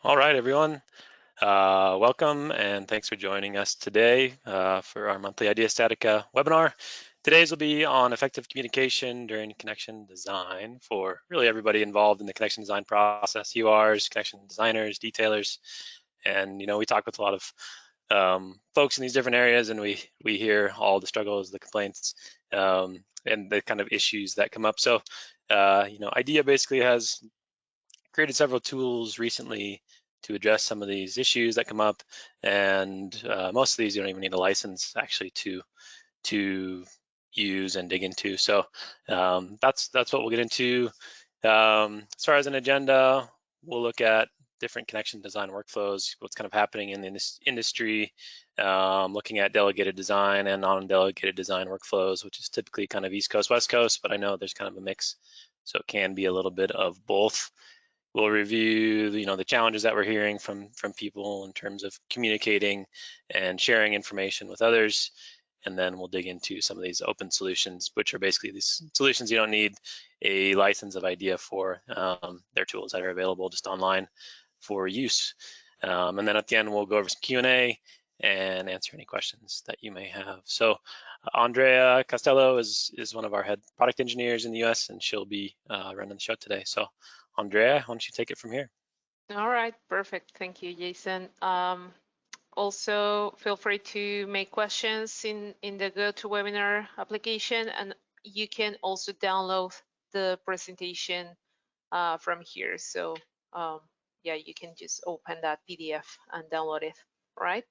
All right, everyone. Welcome and thanks for joining us today for our monthly IDEA StatiCa webinar. Today's will be on effective communication during connection design for really everybody involved in the connection design process, EORs, connection designers, detailers. And, we talk with a lot of folks in these different areas, and we hear all the struggles, the complaints, and the kind of issues that come up. So, IDEA basically has created several tools recently to address some of these issues that come up, and most of these you don't even need a license actually to use and dig into. So that's what we'll get into. As far as an agenda, we'll look at different connection design workflows, what's kind of happening in this industry, looking at delegated design and non-delegated design workflows, which is typically kind of East Coast, West Coast, but I know there's kind of a mix, so it can be a little bit of both. We'll review, the challenges that we're hearing from people in terms of communicating and sharing information with others, and then we'll dig into some of these open solutions, which are basically these solutions you don't need a license of IDEA for. They're tools that are available just online for use. And then at the end, we'll go over some Q&A and answer any questions that you may have. So Andrea Costello is one of our head product engineers in the US, and she'll be running the show today. So Andrea, why don't you take it from here? All right, perfect. Thank you, Jason. Also, feel free to make questions in the GoToWebinar application, and you can also download the presentation from here. So yeah, you can just open that PDF and download it. All right.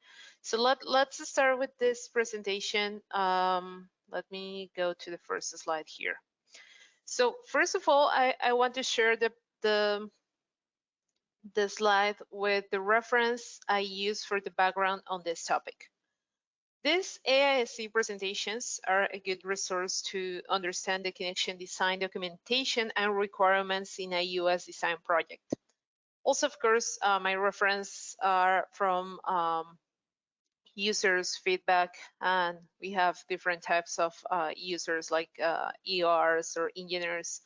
So let's start with this presentation. Let me go to the first slide here. So first of all, I want to share the slide with the reference I use for the background on this topic. These AISC presentations are a good resource to understand the connection design documentation and requirements in a US design project. Also, of course, my reference are from users' feedback, and we have different types of users like EORs or engineers,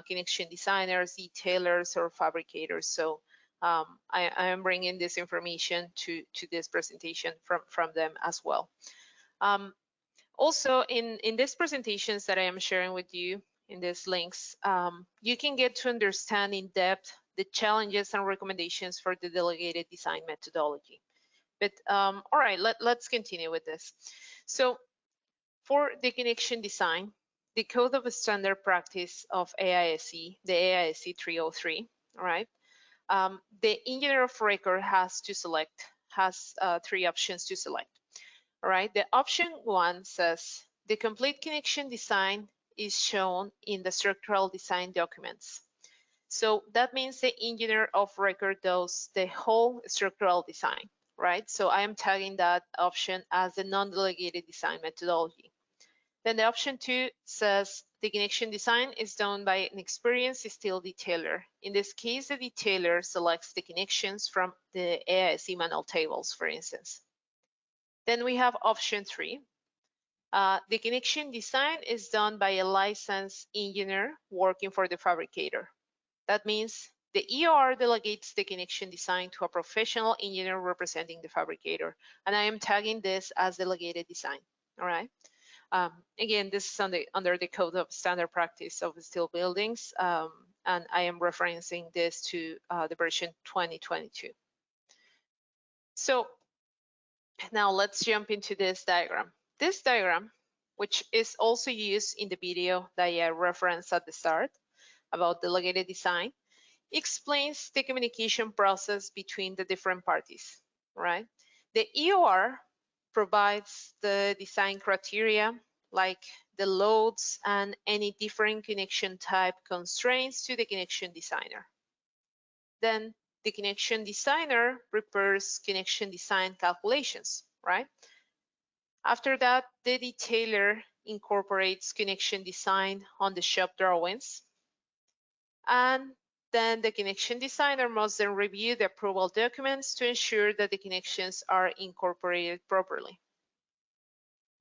connection designers, detailers, or fabricators. So I am bringing this information to this presentation from them as well. Also, in these presentations that I am sharing with you in these links, you can get to understand in depth the challenges and recommendations for the delegated design methodology. But all right, let's continue with this. So for the connection design, the Code of Standard Practice of AISC, the AISC 303, all right, the engineer of record has three options to select. All right, the option 1 says the complete connection design is shown in the structural design documents. So that means the engineer of record does the whole structural design, right? So I am tagging that option as the non-delegated design methodology. Then the option 2 says the connection design is done by an experienced steel detailer. In this case, the detailer selects the connections from the AISC manual tables, for instance. Then we have option 3. The connection design is done by a licensed engineer working for the fabricator. That means the EOR delegates the connection design to a professional engineer representing the fabricator. And I am tagging this as delegated design, all right? Again, this is under the Code of Standard Practice of Steel Buildings, and I am referencing this to the version 2022. So now let's jump into this diagram. This diagram, which is also used in the video that I referenced at the start about delegated design, explains the communication process between the different parties, right? The EOR provides the design criteria like the loads and any different connection type constraints to the connection designer. Then the connection designer prepares connection design calculations, right? After that, the detailer incorporates connection design on the shop drawings, and then the connection designer must then review the approval documents to ensure that the connections are incorporated properly.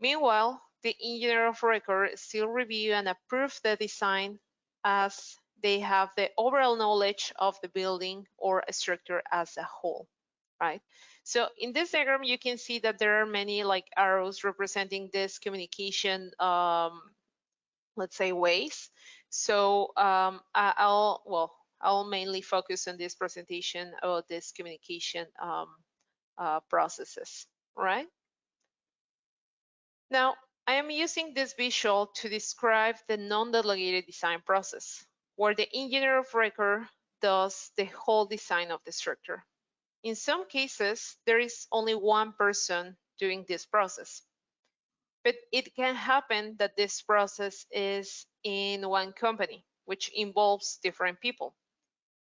Meanwhile, the engineer of record still review and approve the design as they have the overall knowledge of the building or a structure as a whole, right? So in this diagram, you can see that there are many like arrows representing this communication, let's say, ways. So I'll mainly focus on this presentation about this communication processes, right? Now, I am using this visual to describe the non-delegated design process, where the engineer of record does the whole design of the structure. In some cases, there is only one person doing this process, but it can happen that this process is in one company, which involves different people.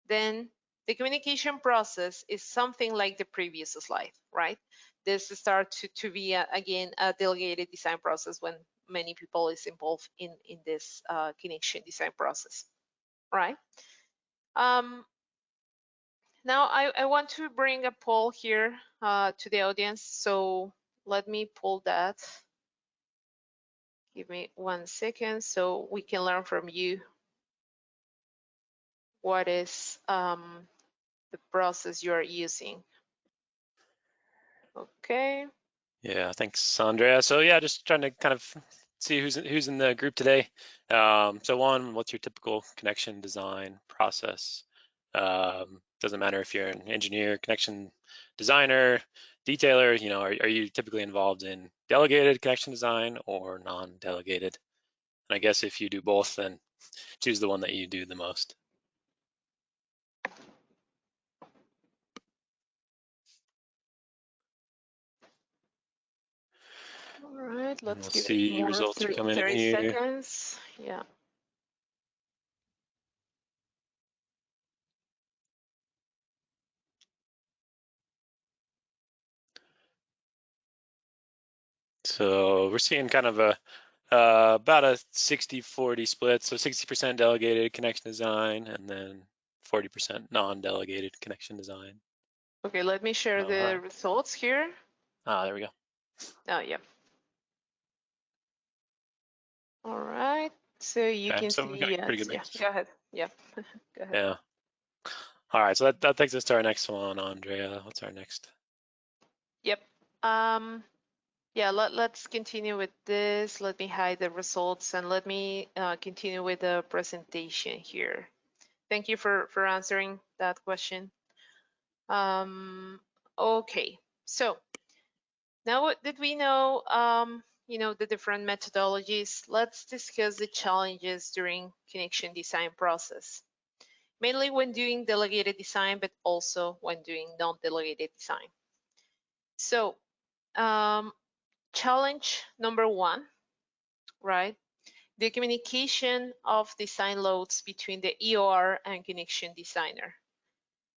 Then the communication process is something like the previous slide, right? This starts to be, again, a delegated design process when many people is involved in this connection design process, right? Now I want to bring a poll here to the audience, so let me pull that. Give me 1 second so we can learn from you what is the process you are using. Okay. Yeah, thanks, Andrea. So yeah, just trying to kind of see who's in the group today. So one, what's your typical connection design process? Doesn't matter if you're an engineer, connection designer, detailer, you know, are you typically involved in delegated connection design or non-delegated? And I guess if you do both, then choose the one that you do the most. All right, let's We'll give it see more results are coming in 30 here. seconds. Yeah. So we're seeing kind of a about a 60-40 split. So 60% delegated connection design and then 40% non-delegated connection design. Okay, let me share the results here. There we go. Oh, yeah. All right. So you can So see, we got a yes, pretty good yeah, mix. go ahead. Yeah, go ahead. Yeah. All right, so that takes us to our next one, Andrea. What's our next? Yep. Yeah, let's continue with this. Let me hide the results and let me continue with the presentation here. Thank you for answering that question. Okay, so now that we know, you know, the different methodologies, let's discuss the challenges during connection design process, mainly when doing delegated design, but also when doing non-delegated design. So challenge number one, right? The communication of design loads between the EOR and connection designer.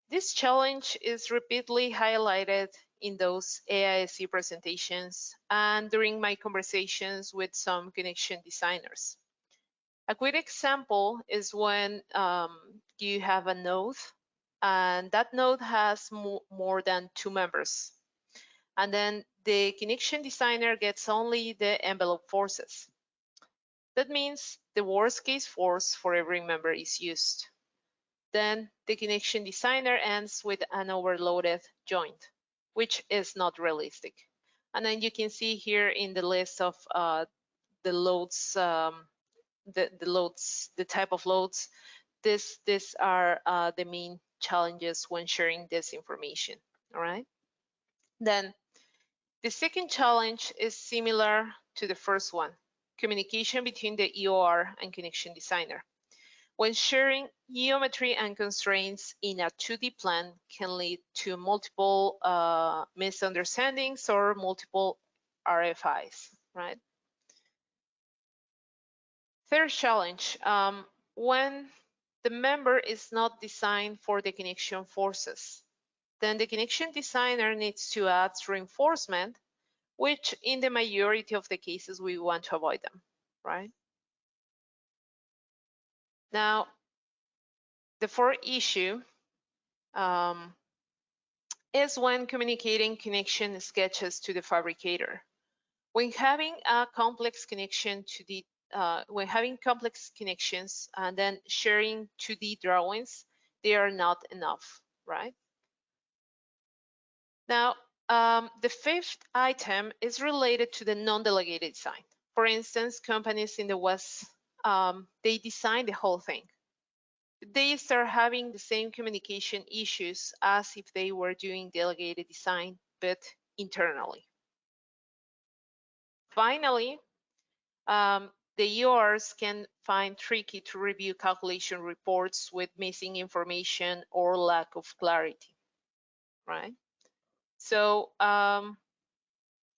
This challenge is repeatedly highlighted in those AISC presentations and during my conversations with some connection designers. A quick example is when you have a node and that node has more than 2 members. And then the connection designer gets only the envelope forces. That means the worst case force for every member is used. Then the connection designer ends with an overloaded joint, which is not realistic. And then you can see here in the list of the loads, the type of loads, these are the main challenges when sharing this information. All right. Then the second challenge is similar to the first one, communication between the EOR and connection designer. When sharing geometry and constraints in a 2D plan can lead to multiple misunderstandings or multiple RFIs, right? Third challenge, when the member is not designed for the connection forces, then the connection designer needs to add reinforcement, which in the majority of the cases we want to avoid them, right? Now, the fourth issue is when communicating connection sketches to the fabricator. When having a complex connection to the when having complex connections and then sharing 2D drawings, they are not enough, right? Now, the fifth item is related to the non-delegated design. For instance, companies in the West, they design the whole thing. They start having the same communication issues as if they were doing delegated design, but internally. Finally, the EORs can find tricky to review calculation reports with missing information or lack of clarity, right? So now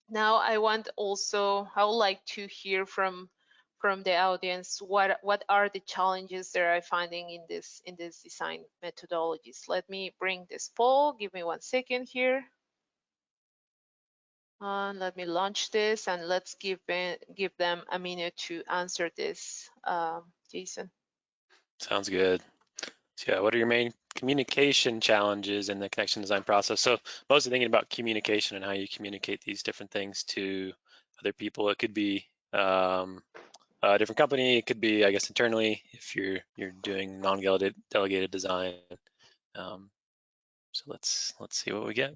I would like to hear from the audience what are the challenges that I'm finding in this design methodologies. Let me bring this poll. Give me 1 second here. Let me launch this and let's give them a minute to answer this. Jason. Sounds good. So yeah, what are your main communication challenges in the connection design process? So mostly thinking about communication and how you communicate these different things to other people. It could be a different company. It could be, I guess, internally if you're doing non-delegated design. So let's see what we get.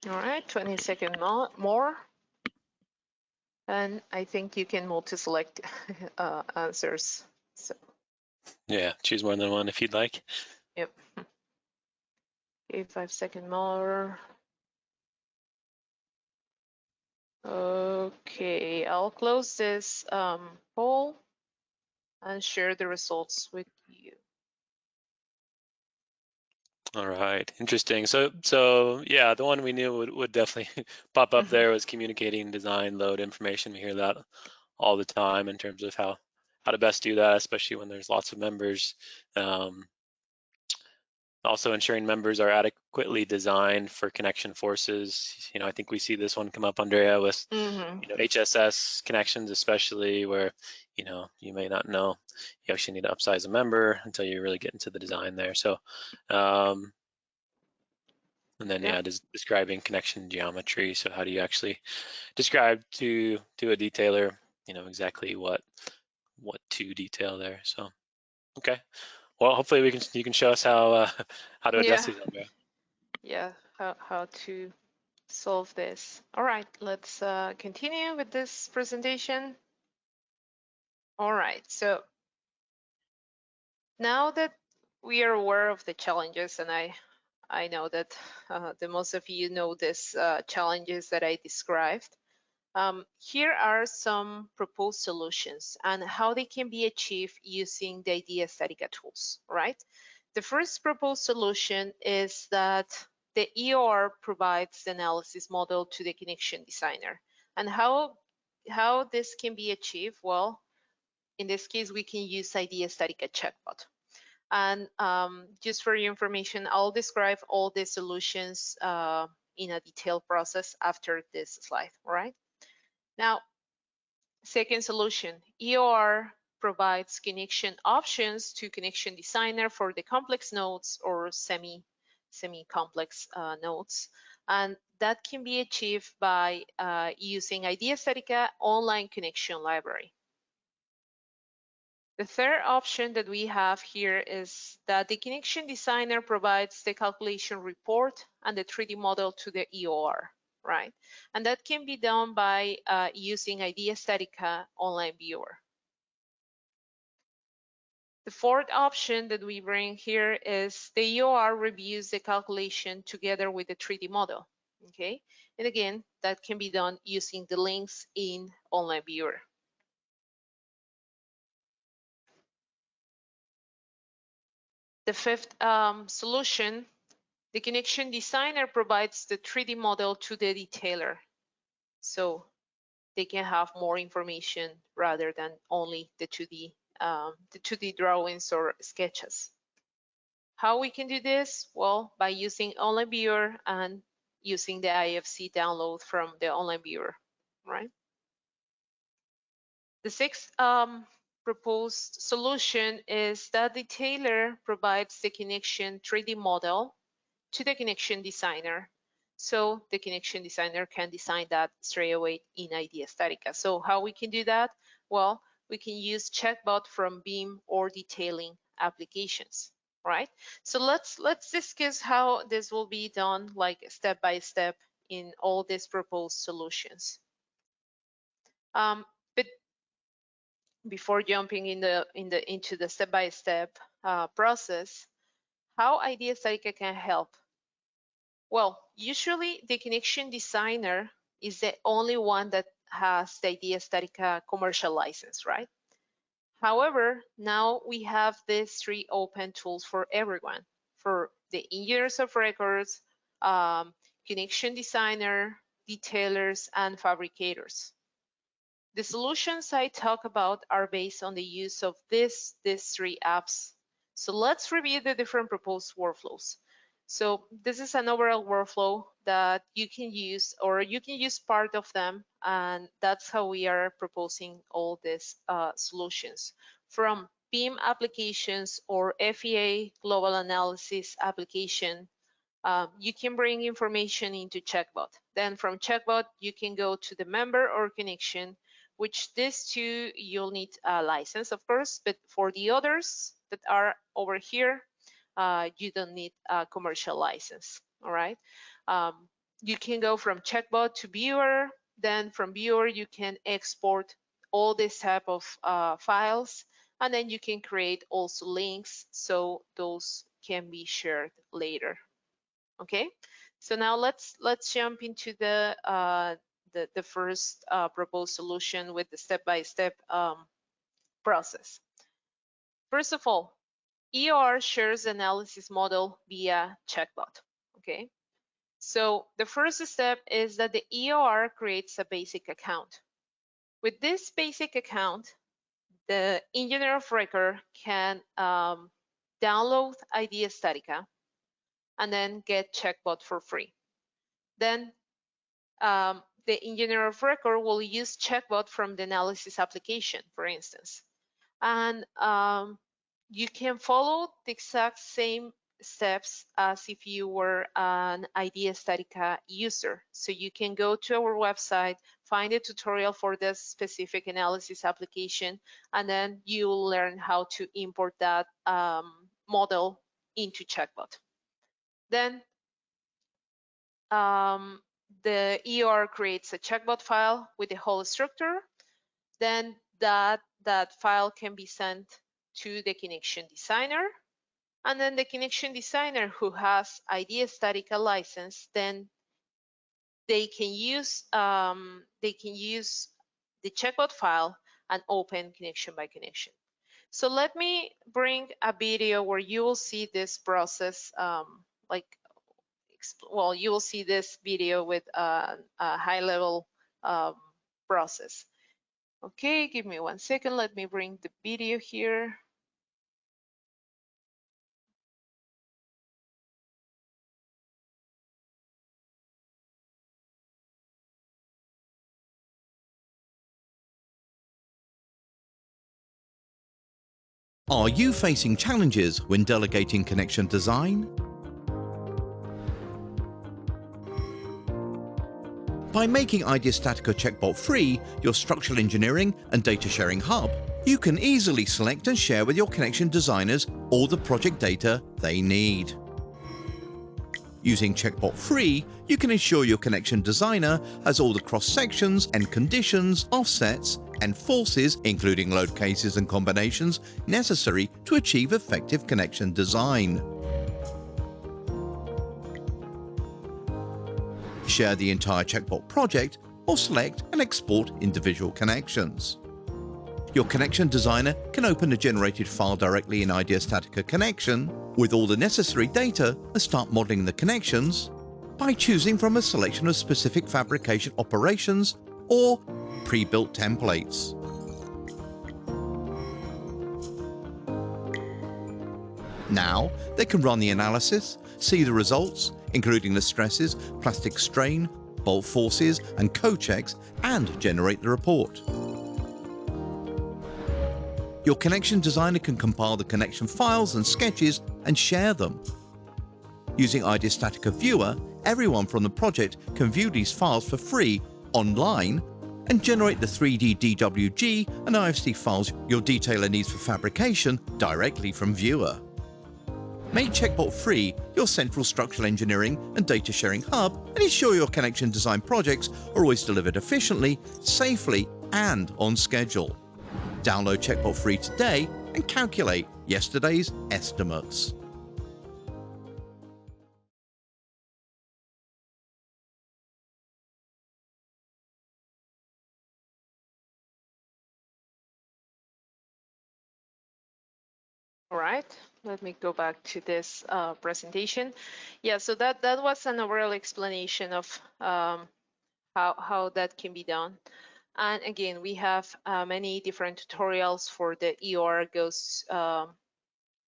All right, 20 seconds more. And I think you can multi-select answers. So. Yeah, choose more than one if you'd like. Yep. Okay, 5 seconds more. Okay, I'll close this poll and share the results with you. All right, interesting. So yeah, the one we knew would definitely pop up there was communicating design load information. We hear that all the time in terms of how to best do that, especially when there's lots of members. Also ensuring members are adequately designed for connection forces. I think we see this one come up, Andrea, with HSS connections, especially where you may not know you actually need to upsize a member until you really get into the design there. So and then yeah, describing connection geometry. So how do you actually describe to a detailer, exactly what to detail there? So okay, well, hopefully you can show us how to address these. Yeah, how to solve this. All right, let's continue with this presentation. All right, so now that we are aware of the challenges, and I know that the most of you know these challenges that I described. Here are some proposed solutions and how they can be achieved using the IDEA StatiCa tools, right? The first proposed solution is that the EOR provides the analysis model to the connection designer. And how this can be achieved? Well, in this case, we can use IDEA StatiCa Checkbot. And just for your information, I'll describe all the solutions in a detailed process after this slide, all right? Now, second solution, EOR provides connection options to connection designer for the complex nodes or semi-complex nodes. And that can be achieved by using IDEA StatiCa online connection library. The third option that we have here is that the connection designer provides the calculation report and the 3D model to the EOR, right? And that can be done by using IDEA StatiCa online viewer. The fourth option that we bring here is the EOR reviews the calculation together with the 3D model, okay? And again, that can be done using the links in online viewer. The fifth solution, the connection designer provides the 3D model to the detailer, so they can have more information rather than only the 2D drawings or sketches. How we can do this? Well, by using online viewer and using the IFC download from the online viewer, right? The sixth proposed solution is that the detailer provides the connection 3D model to the connection designer. So the connection designer can design that straight away in IDEA StatiCa. So how we can do that? Well, we can use Checkbot from BIM or detailing applications, right? So let's discuss how this will be done, like step by step in all these proposed solutions. But before jumping into the step-by-step process, how IDEA StatiCa can help? Well, usually the connection designer is the only one that has the IDEA StatiCa commercial license, right? However, now we have these 3 open tools for everyone, for the engineers of records, connection designer, detailers, and fabricators. The solutions I talk about are based on the use of these 3 apps. So let's review the different proposed workflows. So this is an overall workflow that you can use, or you can use part of them, and that's how we are proposing all these solutions. From BIM applications or FEA global analysis application, you can bring information into Checkbot. Then from Checkbot, you can go to the member or connection, which these 2 you'll need a license, of course, but for the others that are over here, you don't need a commercial license, all right? You can go from Checkbot to viewer, then from viewer, you can export all this type of files, and then you can create also links, so those can be shared later. Okay, so now let's jump into the first proposed solution with the step-by-step process. First of all, EOR shares analysis model via Checkbot. Okay, so the first step is that the EOR creates a basic account. With this basic account, the engineer of record can download IDEA StatiCa and then get Checkbot for free. Then the engineer of record will use Checkbot from the analysis application, for instance. And you can follow the exact same steps as if you were an IDEA StatiCa user. So you can go to our website, find a tutorial for this specific analysis application, and then you'll learn how to import that model into Checkbot. Then the EOR creates a Checkbot file with the whole structure. Then that file can be sent to the connection designer. And then the connection designer who has IDEA StatiCa license, then they can use the Checkbot file and open connection by connection. So let me bring a video where you will see this process, you will see this video with a high-level process. Okay, give me 1 second. Let me bring the video here. Are you facing challenges when delegating connection design? By making IDEA StatiCa Checkbot free, your structural engineering and data sharing hub, you can easily select and share with your connection designers all the project data they need. Using Checkbot free, you can ensure your connection designer has all the cross-sections and conditions, offsets, and forces, including load cases and combinations, necessary to achieve effective connection design. Share the entire Checkbot project or select and export individual connections. Your connection designer can open a generated file directly in IDEA StatiCa Connection with all the necessary data and start modeling the connections by choosing from a selection of specific fabrication operations or pre-built templates. Now they can run the analysis, see the results, including the stresses, plastic strain, bolt forces, and code checks, and generate the report. Your connection designer can compile the connection files and sketches and share them. Using IDEA StatiCa Viewer, everyone from the project can view these files for free online and generate the 3D DWG and IFC files your detailer needs for fabrication directly from Viewer. Make Checkbot free your central structural engineering and data sharing hub and ensure your connection design projects are always delivered efficiently, safely, and on schedule. Download Checkbot free today and calculate yesterday's estimates. All right, let me go back to this presentation. Yeah, so that was an overall explanation of how that can be done. And again, we have many different tutorials for the EOR goes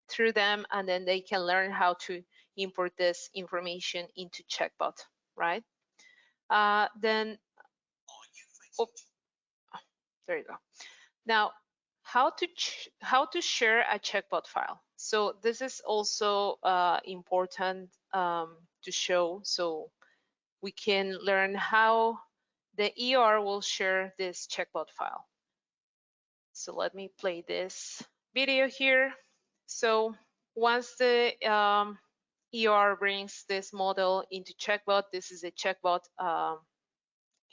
through them, and then they can learn how to import this information into Checkbot, right? Then, oh, there you go. Now, how to share a Checkbot file. So this is also important to show, so we can learn how the EOR will share this Checkbot file. So let me play this video here. So once the EOR brings this model into Checkbot, this is a Checkbot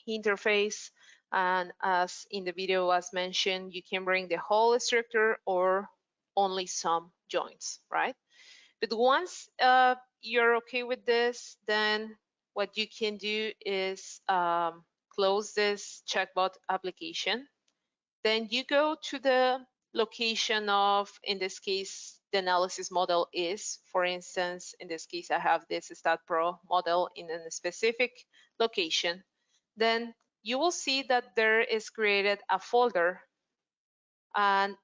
interface. And as in the video as mentioned, you can bring the whole structure or only some joints, right? But once you're okay with this, then what you can do is close this Checkbot application. Then you go to the location of, in this case, the analysis model is, for instance, in this case, I have this StatPro model in a specific location. Then you will see that there is created a folder, and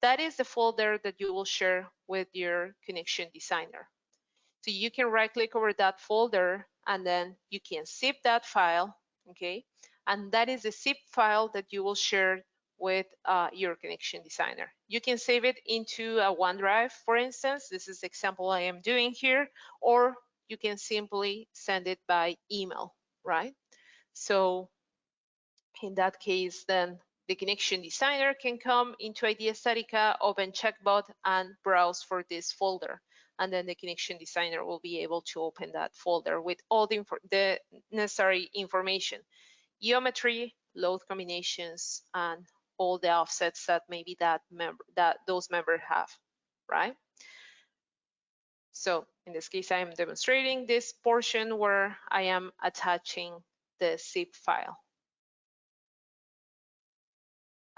that is the folder that you will share with your connection designer. So you can right click over that folder and then you can zip that file, okay? And that is the zip file that you will share with your connection designer. You can save it into a OneDrive, for instance. This is the example I am doing here, or you can simply send it by email, right? So in that case, then the connection designer can come into IDEA StatiCa, open Checkbot, and browse for this folder. And then the connection designer will be able to open that folder with all the necessary information, geometry, load combinations, and all the offsets that maybe those members have, right? So in this case, I am demonstrating this portion where I am attaching the zip file.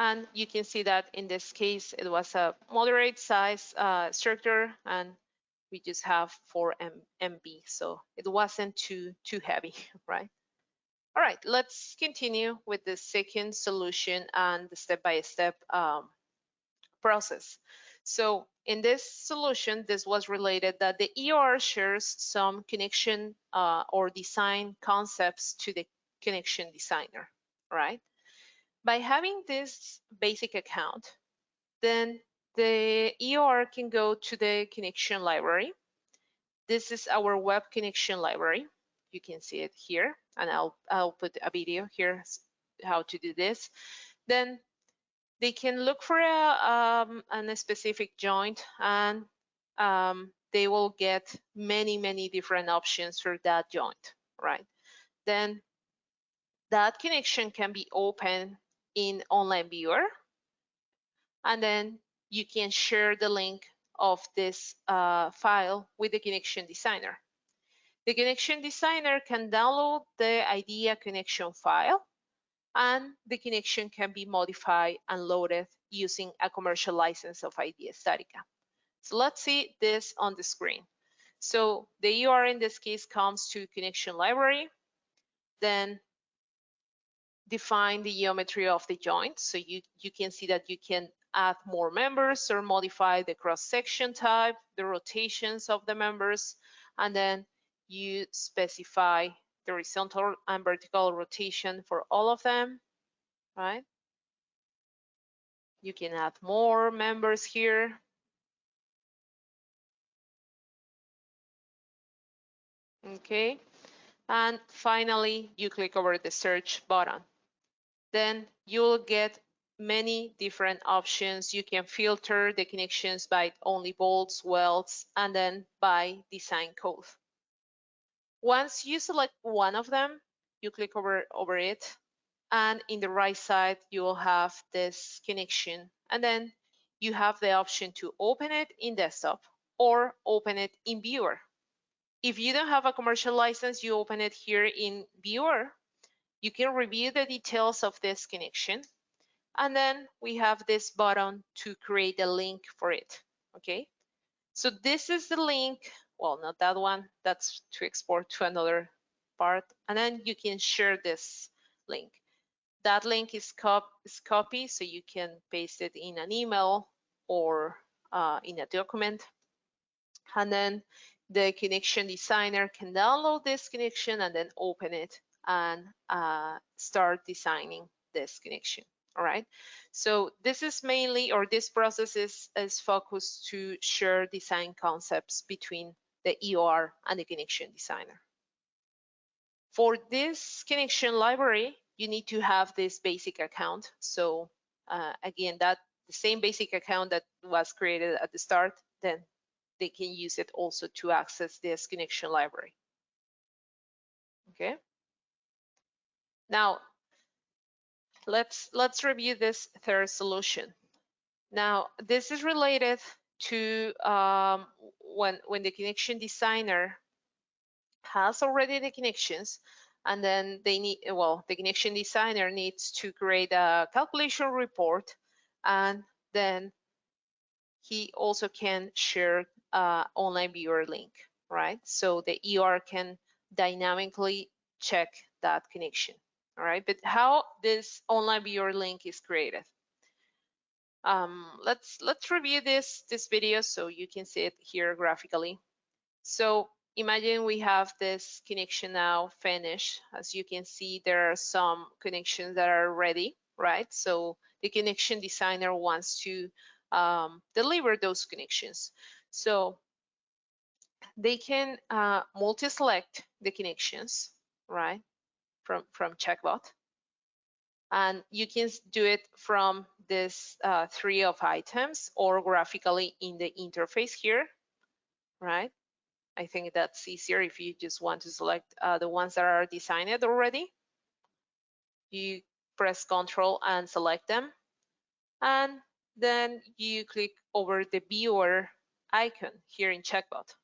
And you can see that in this case, it was a moderate size structure, and we just have 4 MB, so it wasn't too heavy, right? All right, let's continue with the second solution and the step-by-step process. So in this solution, this was related that the EOR shares some connection or design concepts to the connection designer, right? By having this basic account, then the EOR can go to the connection library. This is our web connection library. You can see it here, and I'll put a video here how to do this. Then they can look for a specific joint, and they will get many different options for that joint, right? Then that connection can be opened in Online Viewer, and then you can share the link of this file with the connection designer. The connection designer can download the IDEA connection file, and the connection can be modified and loaded using a commercial license of IDEA StatiCa. So let's see this on the screen. So the EOR in this case comes to connection library, then define the geometry of the joint. So you can see that you can add more members or modify the cross-section type, the rotations of the members, and then you specify the horizontal and vertical rotation for all of them, right? You can add more members here. Okay, and finally, you click over the search button. Then you'll get many different options. You can filter the connections by only bolts, welds, and then by design code. Once you select one of them, you click over it, and in the right side, you will have this connection, and then you have the option to open it in desktop or open it in viewer. If you don't have a commercial license, you open it here in viewer. You can review the details of this connection, and then we have this button to create a link for it. Okay, so this is the link. Well, not that one, that's to export to another part, and then you can share this link. That link is copied, so you can paste it in an email or in a document, and then the connection designer can download this connection and then open it and start designing this connection. All right, so this is mainly, or this process is focused to share design concepts between the EOR and the connection designer. For this connection library, you need to have this basic account. So again, that the same basic account that was created at the start, then they can use it also to access this connection library. Okay. Now, let's review this third solution. Now, this is related to when the connection designer has already the connections, and then they need, well, the connection designer needs to create a calculation report, and then he also can share online viewer link, right? So the EOR can dynamically check that connection, all right? But how this online viewer link is created? Let's review this video so you can see it here graphically. So imagine we have this connection now finished. As you can see, there are some connections that are ready, right? So the connection designer wants to deliver those connections. So they can multi-select the connections, right, from Checkbot. And you can do it from this tree of items or graphically in the interface here, right? I think that's easier if you just want to select the ones that are designed already. You press Control and select them, and then you click over the viewer icon here in Checkbot.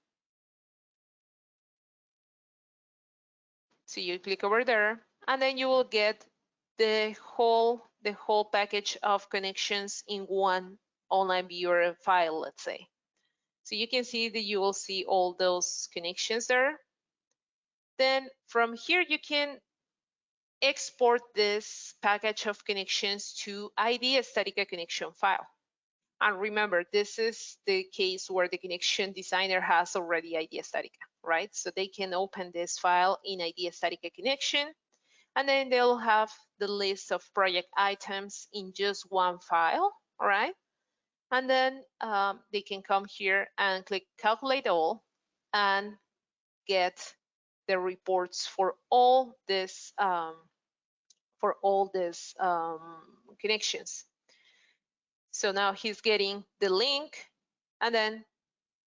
So you click over there, and then you will get the whole package of connections in one online viewer file, let's say. So you can see that you will see all those connections there. Then from here, you can export this package of connections to IDEA StatiCa connection file. And remember, this is the case where the connection designer has already IDEA StatiCa, right? So they can open this file in IDEA StatiCa connection, and then they'll have the list of project items in just one file, all right? And then they can come here and click Calculate All and get the reports for all this connections. So now he's getting the link, and then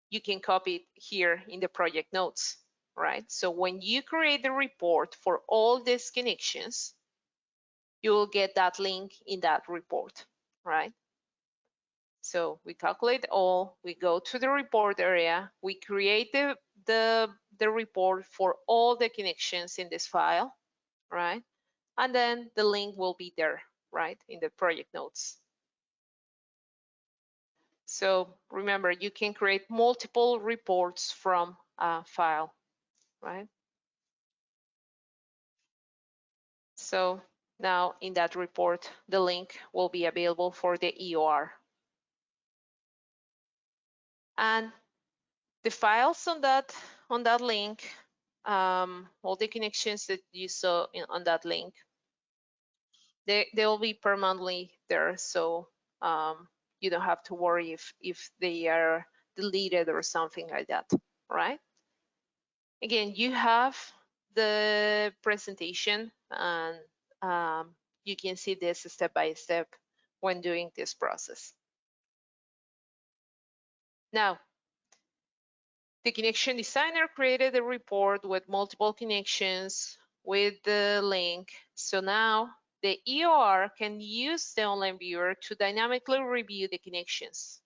you can copy it here in the project notes, right? So when you create the report for all these connections, you will get that link in that report, right? So we calculate all, we go to the report area, we create the report for all the connections in this file, right? And then the link will be there, right, in the project notes. So remember, you can create multiple reports from a file, right? So now in that report, the link will be available for the EOR. And the files on that link, all the connections that you saw on that link, they will be permanently there. So you don't have to worry if they are deleted or something like that, right? Again, you have the presentation, and you can see this step by step when doing this process. Now, the connection designer created a report with multiple connections with the link. So now the EOR can use the online viewer to dynamically review the connections.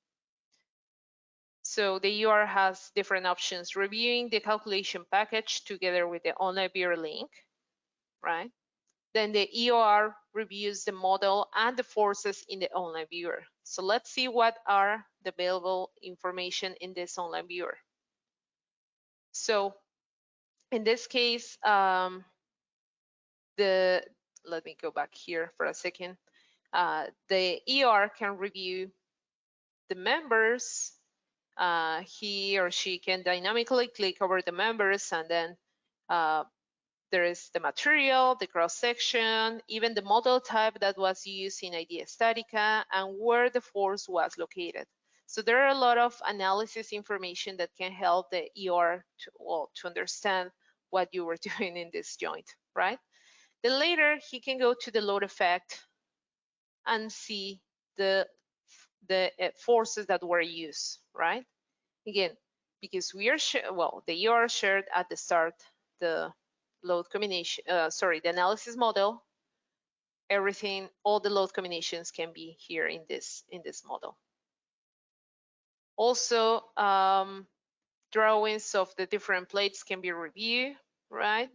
So the EOR has different options: reviewing the calculation package together with the online viewer link, right? Then the EOR reviews the model and the forces in the online viewer. So let's see what are the available information in this online viewer. So in this case, let me go back here for a second. The EOR can review the members. He or she can dynamically click over the members, and then there is the material, the cross-section, even the model type that was used in IDEA StatiCa, and where the force was located. So there are a lot of analysis information that can help the EOR to understand what you were doing in this joint, right? Then later, he can go to the load effect and see the forces that were used, right? Again, because we are the EOR shared at the start, the load combination, the analysis model, everything, all the load combinations can be here in this model. Also, drawings of the different plates can be reviewed, right?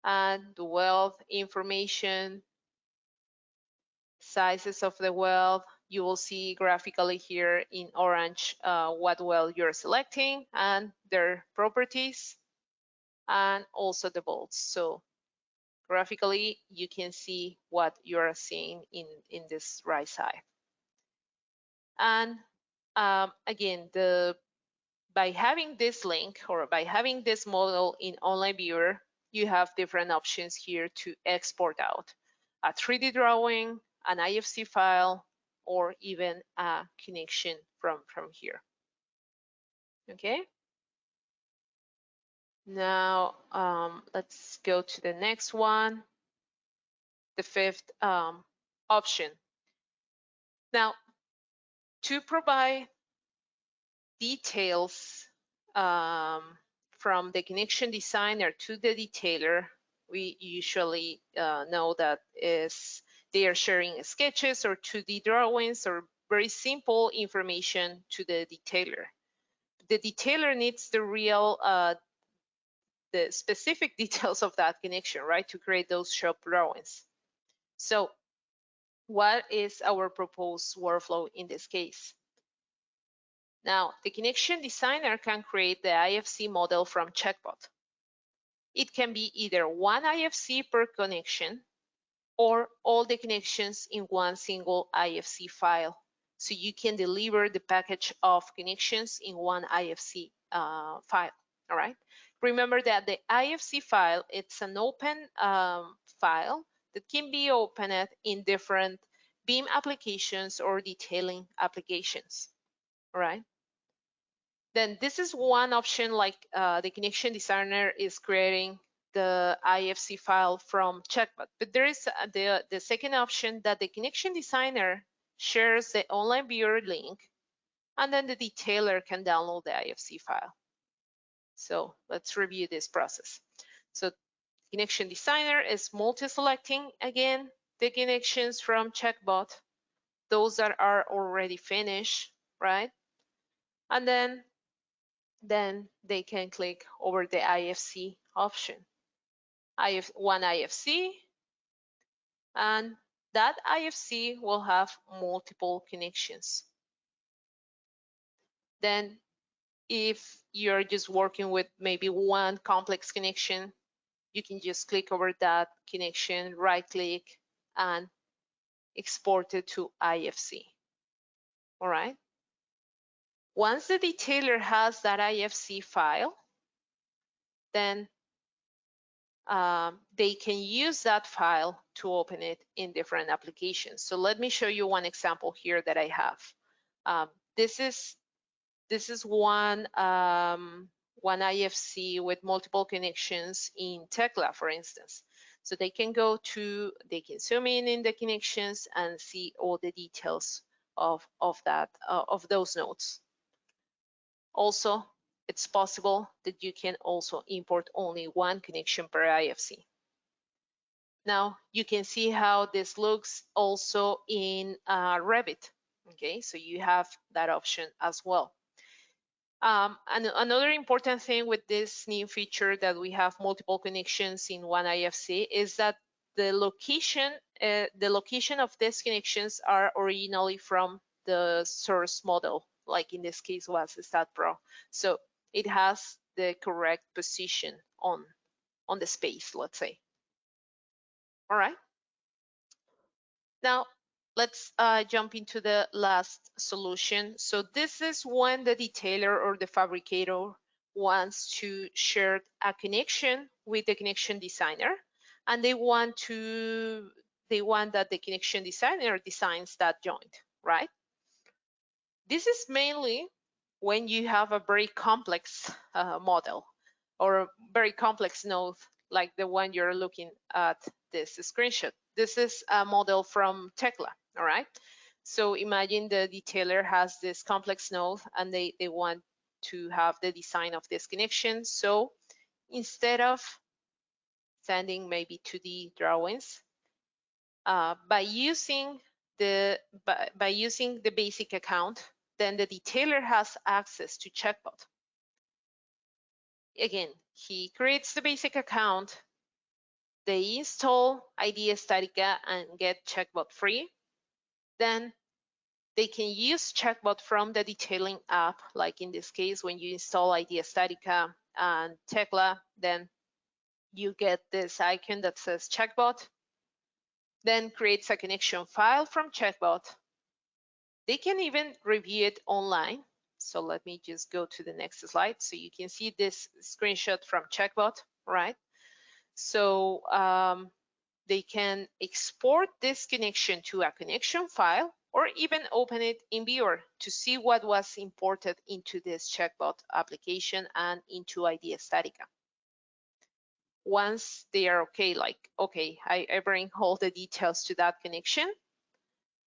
And the weld information, sizes of the weld, you will see graphically here in orange what weld you're selecting and their properties, and also the bolts. So graphically, you can see what you're seeing in this right side. And again, by having this link, or by having this model in online viewer, you have different options here to export out a 3D drawing, an IFC file, or even a connection from here. Okay. Now let's go to the next one, the fifth option. Now, to provide details from the connection designer to the detailer, we usually know that they are sharing sketches or 2D drawings or very simple information to the detailer. The detailer needs the real, the specific details of that connection, right, to create those shop drawings. So what is our proposed workflow in this case? Now, the connection designer can create the IFC model from Checkbot. It can be either one IFC per connection or all the connections in one single IFC file. So you can deliver the package of connections in one IFC file, all right? Remember that the IFC file, it's an open file that can be opened in different BIM applications or detailing applications, all right? Then this is one option, like the connection designer is creating the IFC file from Checkbot. But there is the second option, that the connection designer shares the online viewer link, and then the detailer can download the IFC file. So let's review this process. So connection designer is multi-selecting, again, the connections from Checkbot, those that are already finished, right? And then they can click over the IFC option. One IFC, and that IFC will have multiple connections. Then if you're just working with maybe one complex connection, you can just click over that connection, right click, and export it to IFC. All right. Once the detailer has that IFC file, then they can use that file to open it in different applications. So let me show you one example here that I have. This is one IFC with multiple connections in Tekla, for instance. So they can zoom in the connections and see all the details of those nodes. Also, it's possible that you can also import only one connection per IFC. Now you can see how this looks also in Revit. Okay, so you have that option as well. And another important thing with this new feature that we have multiple connections in one IFC is that the location of these connections are originally from the source model, like in this case was StatPro. So it has the correct position on the space, let's say. All right. Now, let's jump into the last solution. So this is when the detailer or the fabricator wants to share a connection with the connection designer, and they want that the connection designer designs that joint, right? This is mainly when you have a very complex model or a very complex node like the one you're looking at this screenshot. This is a model from Tekla, all right? So imagine the detailer has this complex node and they want to have the design of this connection. So instead of sending maybe 2D drawings, by using the basic account, then the detailer has access to Checkbot. Again, he creates the basic account, they install IDEA StatiCa and get Checkbot free. Then they can use Checkbot from the detailing app, like in this case, when you install IDEA StatiCa and Tekla, then you get this icon that says Checkbot, then creates a connection file from Checkbot. They can even review it online. So let me just go to the next slide so you can see this screenshot from Checkbot, right? So they can export this connection to a connection file or even open it in Viewer to see what was imported into this Checkbot application and into IDEA StatiCa. Once they are okay, like, okay, I bring all the details to that connection,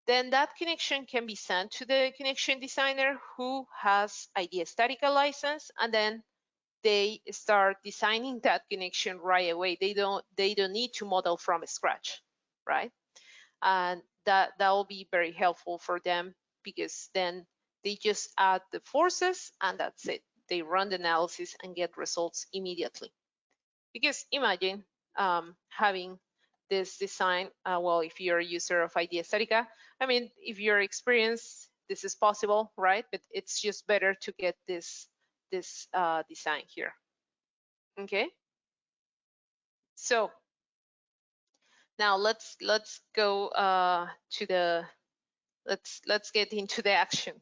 then that connection can be sent to the connection designer who has IDEA StatiCa license, and then they start designing that connection right away. They don't need to model from scratch, right? And that will be very helpful for them because then they just add the forces and that's it. They run the analysis and get results immediately. Because imagine having this design, well, if you're a user of IDEA StatiCa, I mean, if you're experienced, this is possible, right? But it's just better to get this design here. Okay. So now let's go to the let's get into the action.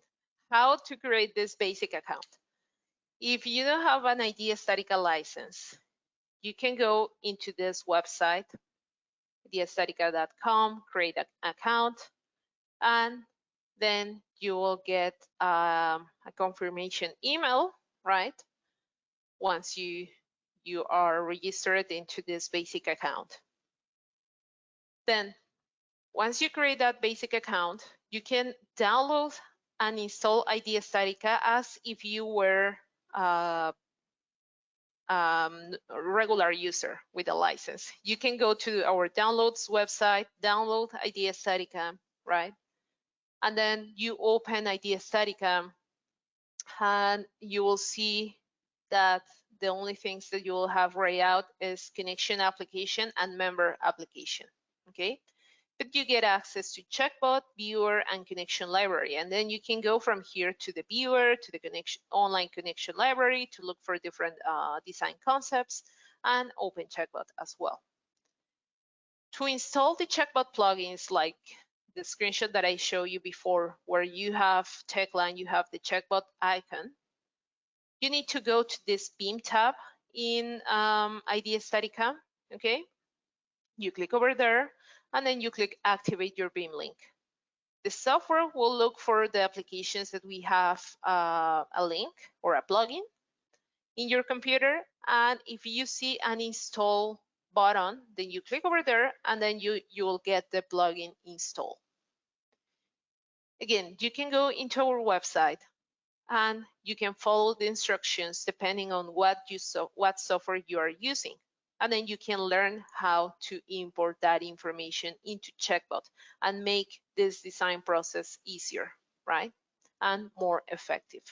How to create this basic account. If you don't have an IDEA StatiCa license, you can go into this website, ideastatiCa.com, create an account, and then you will get a confirmation email, right? Once you are registered into this basic account. Then once you create that basic account, you can download and install IDEA StatiCa as if you were a regular user with a license. You can go to our downloads website, download IDEA StatiCa, right? And then you open IDEA StatiCa and you will see that the only things that you will have right out is connection application and member application, okay? But you get access to Checkbot, Viewer, and Connection Library. And then you can go from here to the Viewer, to the online connection library to look for different design concepts and open Checkbot as well. To install the Checkbot plugins, like the screenshot that I showed you before, where you have Tekla and you have the Checkbot icon, you need to go to this Beam tab in IDEA StatiCa, okay? You click over there, and then you click activate your Beam link. The software will look for the applications that we have a link or a plugin in your computer, and if you see an install button, then you click over there, and then you will get the plugin installed. Again, you can go into our website and you can follow the instructions depending on what software you are using. And then you can learn how to import that information into Checkbot and make this design process easier, right? And more effective.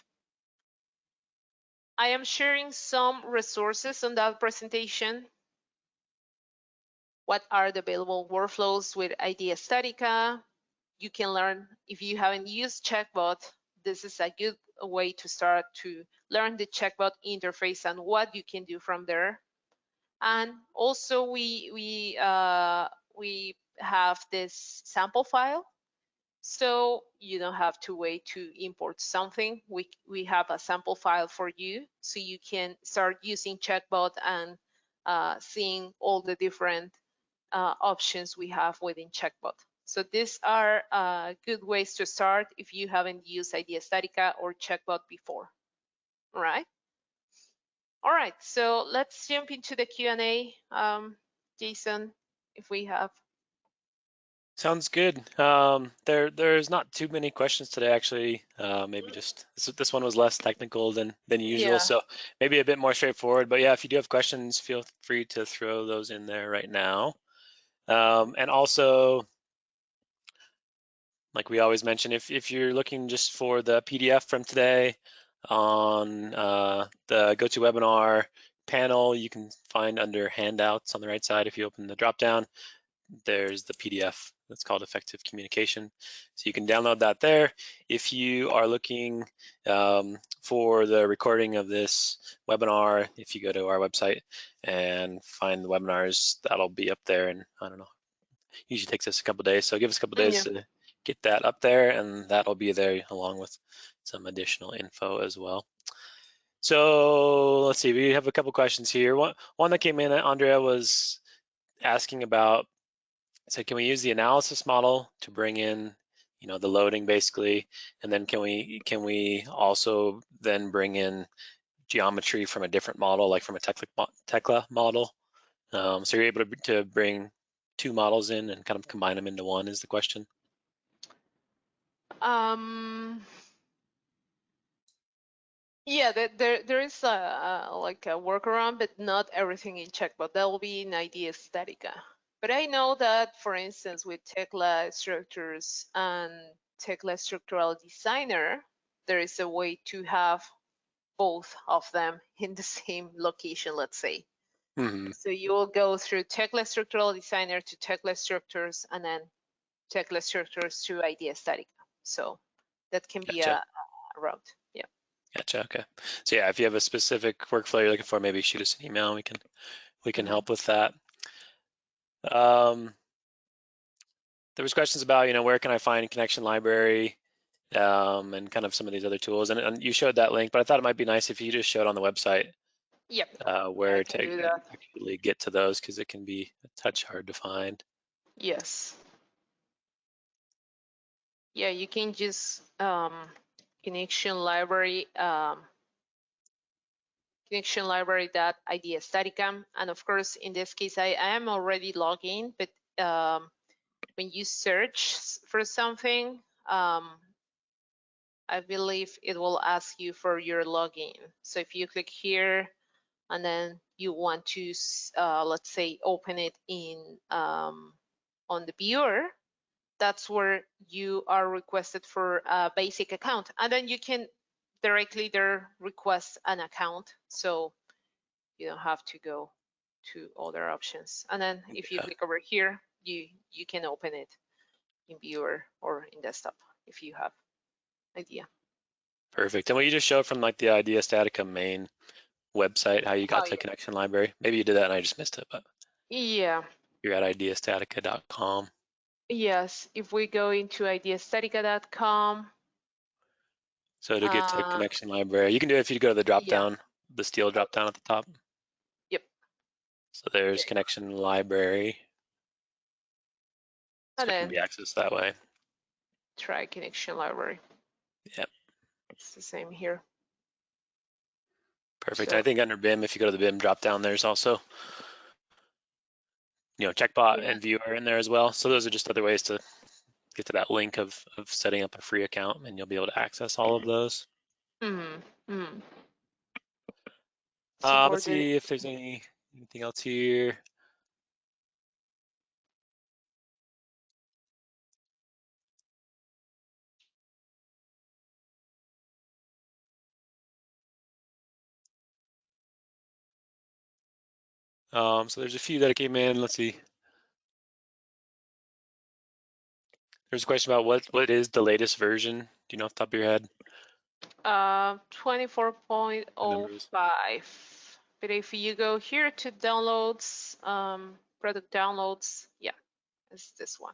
I am sharing some resources on that presentation. What are the available workflows with IDEA StatiCa? You can learn, if you haven't used Checkbot, this is a good way to start to learn the Checkbot interface and what you can do from there. And also we have this sample file, so you don't have to wait to import something. We have a sample file for you, so you can start using Checkbot and seeing all the different options we have within Checkbot. So these are good ways to start if you haven't used IDEA StatiCa or Checkbot before. All right. All right, so let's jump into the Q&A. Jason, if we have. Sounds good. There's not too many questions today, actually. Maybe just this one was less technical than usual, Yeah. so maybe a bit more straightforward. But yeah, if you do have questions, feel free to throw those in there right now. And also, like we always mention, if you're looking just for the PDF from today on the GoToWebinar panel, you can find under handouts on the right side. If you open the dropdown, there's the PDF that's called Effective Communication. So you can download that there. If you are looking for the recording of this webinar, if you go to our website and find the webinars, that'll be up there. And I don't know, usually takes us a couple days. So give us a couple days to get that up there, and that'll be there along with some additional info as well. So let's see, we have a couple questions here. One that came in, Andrea was asking about, so can we use the analysis model to bring in, you know, the loading basically, and then can we also then bring in geometry from a different model, like from a Tekla model? So you're able to bring two models in and kind of combine them into one, is the question? Yeah, there is like a workaround, but not everything in Checkbot. That will be in IDEA StatiCa. But I know that, for instance, with Tekla structures and Tekla structural designer, there is a way to have both of them in the same location, let's say. Mm-hmm. So you will go through Tekla structural designer to Tekla structures, and then Tekla structures to IDEA StatiCa. So that can be a route. Yeah. Gotcha. Okay. So yeah, if you have a specific workflow you're looking for, maybe shoot us an email. We can help with that. There was questions about, you know, where can I find connection library, and kind of some of these other tools. And you showed that link, but I thought it might be nice if you just showed on the website. Yep. Where to actually get to those, because it can be a touch hard to find. Yes. Yeah, you can just connection library IDEA StatiCa, and of course in this case I am already logged in, but when you search for something, I believe it will ask you for your login. So if you click here and then you want to let's say open it in on the viewer, that's where you are requested for a basic account, and then you can directly there request an account, so you don't have to go to other options. And then if you click over here, you can open it in viewer or in desktop if you have IDEA. Perfect. And what you just showed from like the IDEA StatiCa main website, how you got to connection library, maybe you did that and I just missed it, but yeah, you're at ideastatica.com. Yes, if we go into ideastatica.com. So to get to connection library, you can do it if you go to the drop down, the steel drop down at the top. Yep. So there's connection library. So And it can then be accessed that way. try connection library. Yep. It's the same here. Perfect. So, I think under BIM, if you go to the BIM drop down, there's also, Checkbot yeah. and viewer in there as well. So those are just other ways to get to that link of setting up a free account, and you'll be able to access all of those. Let's see if there's anything else here. So there's a few that came in. Let's see. There's a question about what is the latest version? Do you know off the top of your head? 24.05. But if you go here to downloads, product downloads, yeah, it's this one.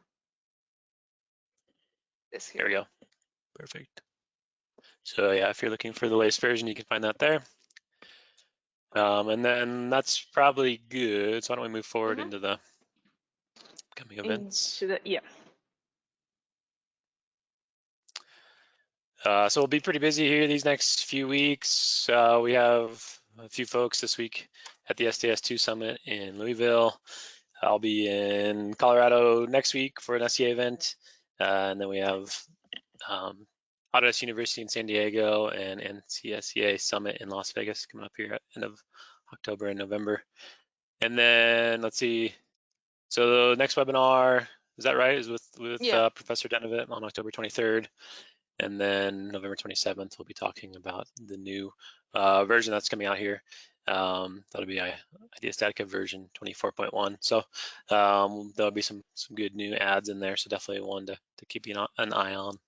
This here. There we go. Perfect. So yeah, if you're looking for the latest version, you can find that there. And then that's probably good. So why don't we move forward into the upcoming events? Yeah. So we'll be pretty busy here these next few weeks. We have a few folks this week at the SDS2 Summit in Louisville. I'll be in Colorado next week for an SCA event. And then we have Autodesk University in San Diego and NCSEA Summit in Las Vegas coming up here at the end of October and November. And then let's see. So the next webinar, is that right? Is with Professor Denovit on October 23rd. And then November 27th, we'll be talking about the new version that's coming out here. That'll be IDEA StatiCa version 24.1. So there'll be some good new ads in there. So definitely one to keep an eye on.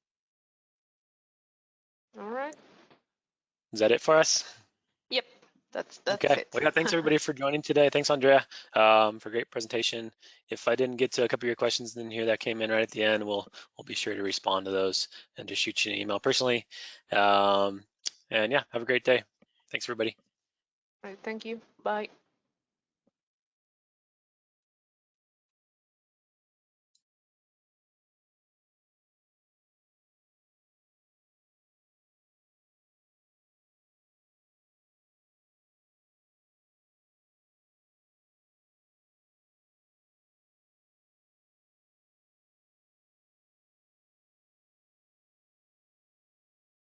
All right. Is that it for us? Yep. That's okay. it. Well, yeah, thanks everybody for joining today. Thanks, Andrea, for a great presentation. If I didn't get to a couple of your questions in here that came in right at the end, we'll be sure to respond to those and just shoot you an email personally. And yeah, have a great day. Thanks, everybody. All right, thank you. Bye.